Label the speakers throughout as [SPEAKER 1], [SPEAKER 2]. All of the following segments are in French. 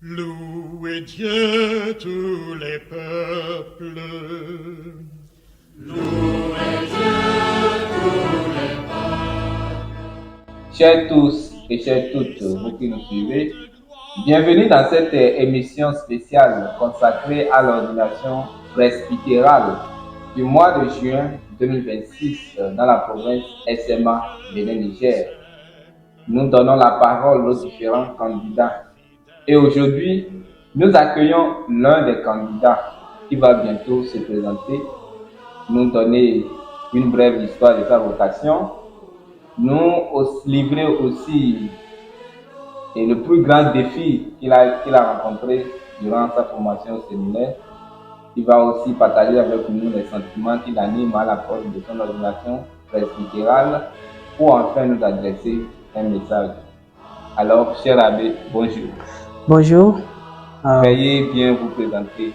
[SPEAKER 1] Louez Dieu tous les peuples. Louez Dieu tous les peuples.
[SPEAKER 2] Chers tous et chères toutes, vous qui nous suivez, bienvenue dans cette émission spéciale consacrée à l'ordination presbytérale du mois de juin 2026 dans la province SMA Bénin-Niger. Nous donnons la parole aux différents candidats. Et aujourd'hui, nous accueillons l'un des candidats qui va bientôt se présenter, nous donner une brève histoire de sa vocation, nous livrer aussi le plus grand défi qu'il a rencontré durant sa formation au séminaire. Il va aussi partager avec nous les sentiments qui l'animent à l'approche de son ordination presbytérale pour enfin nous adresser un message. Alors, cher abbé, bonjour.
[SPEAKER 3] Bonjour.
[SPEAKER 2] Veuillez bien vous présenter.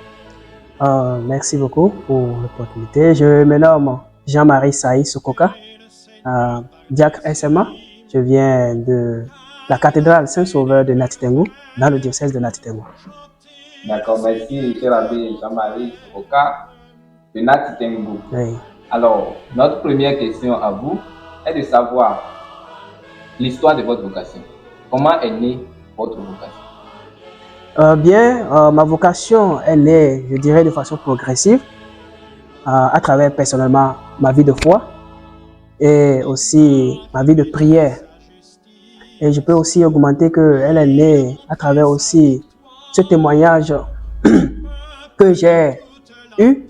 [SPEAKER 3] Merci beaucoup pour l'opportunité. Je me nomme Jean-Marie Saï Sokoka, diacre SMA. Je viens de la cathédrale Saint-Sauveur de Nati-Tengou, dans le diocèse de Nati-Tengou.
[SPEAKER 2] D'accord, merci, cher abbé Jean-Marie Sokoka de Nati-Tengou.
[SPEAKER 3] Oui.
[SPEAKER 2] Alors, notre première question à vous est de savoir l'histoire de votre vocation. Comment est née votre vocation?
[SPEAKER 3] Ma vocation est née, je dirais, de façon progressive, à travers personnellement ma vie de foi et aussi ma vie de prière. Et je peux aussi augmenter qu'elle est née à travers aussi ce témoignage que j'ai eu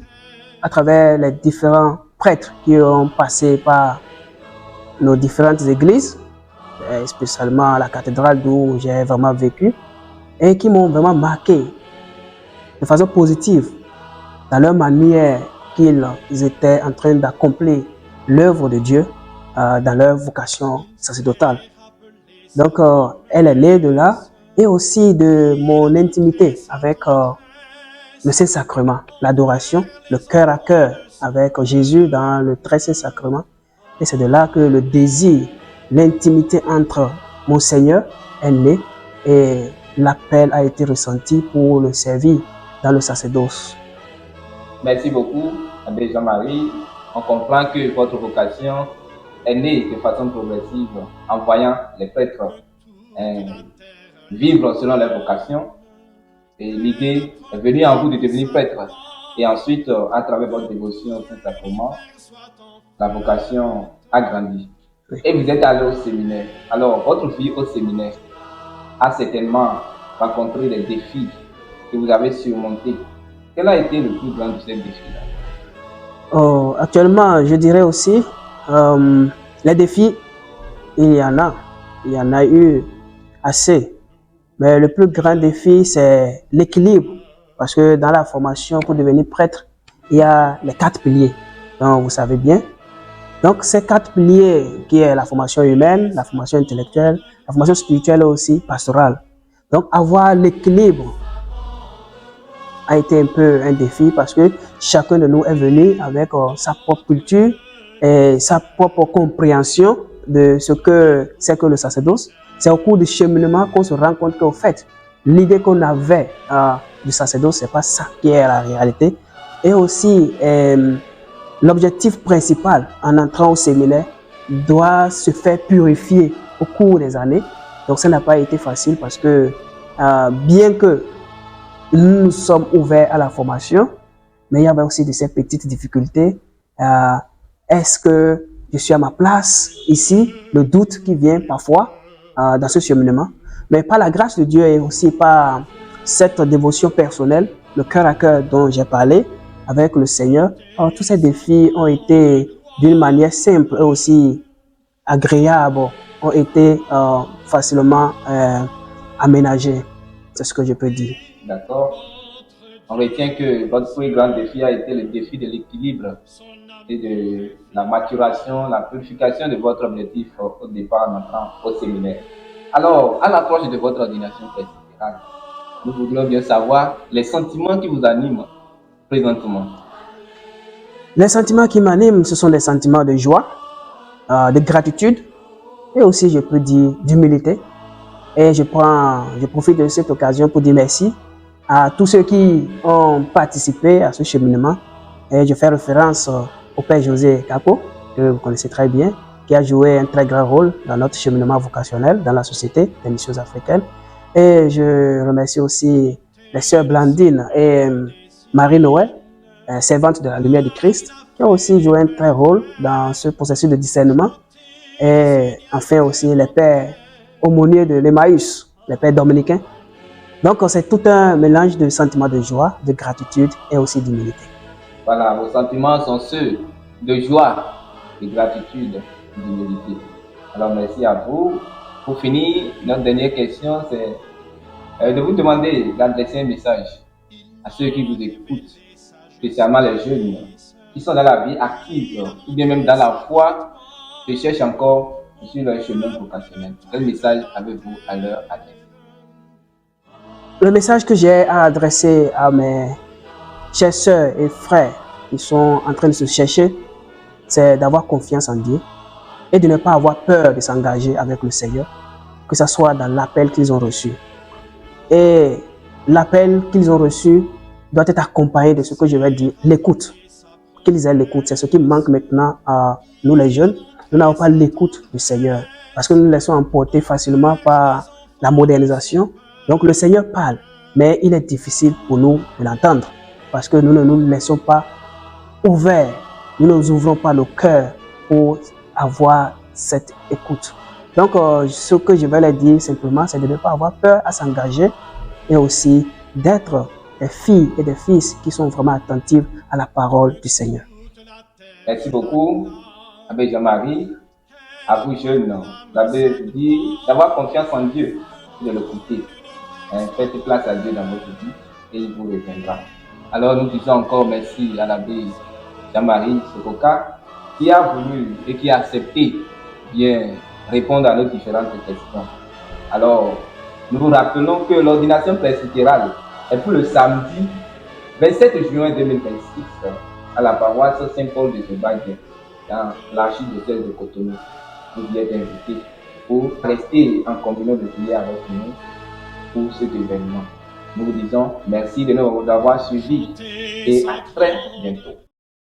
[SPEAKER 3] à travers les différents prêtres qui ont passé par nos différentes églises, spécialement la cathédrale d'où j'ai vraiment vécu, et qui m'ont vraiment marqué de façon positive dans leur manière qu'ils étaient en train d'accomplir l'œuvre de Dieu dans leur vocation sacerdotale. Donc, elle est née de là et aussi de mon intimité avec le Saint-Sacrement, l'adoration, le cœur à cœur avec Jésus dans le très Saint-Sacrement. Et c'est de là que le désir, l'intimité entre mon Seigneur est né et l'appel a été ressenti pour le servir dans le sacerdoce.
[SPEAKER 2] Merci beaucoup, abbé Jean-Marie. On comprend que votre vocation est née de façon progressive en voyant les prêtres vivre selon leur vocation. Et l'idée est venue en vous de devenir prêtre. Et ensuite, à travers votre dévotion au Saint-Sacrement, la vocation a grandi.
[SPEAKER 3] Oui.
[SPEAKER 2] Et vous êtes allé au séminaire. Alors, votre vie au séminaire a certainement rencontré des défis que vous avez surmontés. Quel a été le plus grand de ces défis-là?
[SPEAKER 3] Actuellement, je dirais aussi, les défis, il y en a. Il y en a eu assez. Mais le plus grand défi, c'est l'équilibre. Parce que dans la formation, pour devenir prêtre, il y a les 4 piliers. Donc, vous savez bien. Donc, ces 4 piliers, qui est la formation humaine, la formation intellectuelle, la formation spirituelle et aussi pastorale. Donc, avoir l'équilibre a été un peu un défi parce que chacun de nous est venu avec sa propre culture et sa propre compréhension de ce que c'est que le sacerdoce. C'est au cours du cheminement qu'on se rend compte qu'au fait, l'idée qu'on avait du sacerdoce, c'est pas ça qui est la réalité. Et aussi, l'objectif principal en entrant au séminaire doit se faire purifier au cours des années. Donc ça n'a pas été facile parce que bien que nous sommes ouverts à la formation, mais il y avait aussi de ces petites difficultés. Est-ce que je suis à ma place ici? Le doute qui vient parfois dans ce cheminement. Mais par la grâce de Dieu et aussi par cette dévotion personnelle, le cœur à cœur dont j'ai parlé avec le Seigneur, tous ces défis ont été d'une manière simple et aussi agréable, ont été facilement aménagés. C'est ce que je peux dire.
[SPEAKER 2] D'accord. On retient que votre plus grand défi a été le défi de l'équilibre et de la maturation, la purification de votre objectif au départ en entrant au séminaire. Alors, à l'approche de votre ordination presbytérale, nous voudrions bien savoir les sentiments qui vous animent présentement.
[SPEAKER 3] Les sentiments qui m'animent, ce sont des sentiments de joie, de gratitude et aussi, je peux dire, d'humilité. Et je profite de cette occasion pour dire merci à tous ceux qui ont participé à ce cheminement. Et je fais référence au Père José Kako, que vous connaissez très bien, qui a joué un très grand rôle dans notre cheminement vocationnel dans la Société des missions africaines. Et je remercie aussi les sœurs Blandine et Marie-Noël, servantes de la lumière du Christ, qui ont aussi joué un très rôle dans ce processus de discernement. Et enfin aussi les pères aumôniers de l'Emmaüs, les pères dominicains. Donc c'est tout un mélange de sentiments de joie, de gratitude et aussi d'humilité.
[SPEAKER 2] Voilà, vos sentiments sont ceux de joie, de gratitude, d'humilité. Alors merci à vous. Pour finir, notre dernière question, c'est de vous demander d'adresser un message à ceux qui vous écoutent, spécialement les jeunes qui sont dans la vie active ou bien même dans la foi et cherchent encore sur leur chemin professionnel. Quel message avez-vous à leur adresser?
[SPEAKER 3] Le message que j'ai à adresser à mes chers sœurs et frères qui sont en train de se chercher, c'est d'avoir confiance en Dieu et de ne pas avoir peur de s'engager avec le Seigneur, que ce soit dans l'appel qu'ils ont reçu. Et l'appel qu'ils ont reçu doit être accompagné de ce que je vais dire, l'écoute. Qu'ils aient l'écoute, c'est ce qui manque maintenant à nous les jeunes. Nous n'avons pas l'écoute du Seigneur parce que nous nous laissons emporter facilement par la modernisation. Donc le Seigneur parle, mais il est difficile pour nous de l'entendre parce que nous ne nous laissons pas ouverts, nous ne nous ouvrons pas nos cœurs pour avoir cette écoute. Donc ce que je vais leur dire simplement, c'est de ne pas avoir peur à s'engager et aussi d'être des filles et des fils qui sont vraiment attentifs à la parole du Seigneur.
[SPEAKER 2] Merci beaucoup, Abbé Jean-Marie. À vous jeunes, l'abbé dit d'avoir confiance en Dieu, de l'écouter. Faites place à Dieu dans votre vie et il vous reviendra. Alors nous disons encore merci à l'abbé Jean-Marie Sokoka qui a voulu et qui a accepté bien répondre à nos différentes questions. Alors, nous vous rappelons que l'ordination presbytérale est pour le samedi 27 juin 2026 à la paroisse Saint-Paul de Zobagé dans l'archidiocèse de Cotonou. Vous y êtes invités pour rester en communion de prière avec nous pour cet événement. Nous vous disons merci de nous avoir suivis et à très bientôt.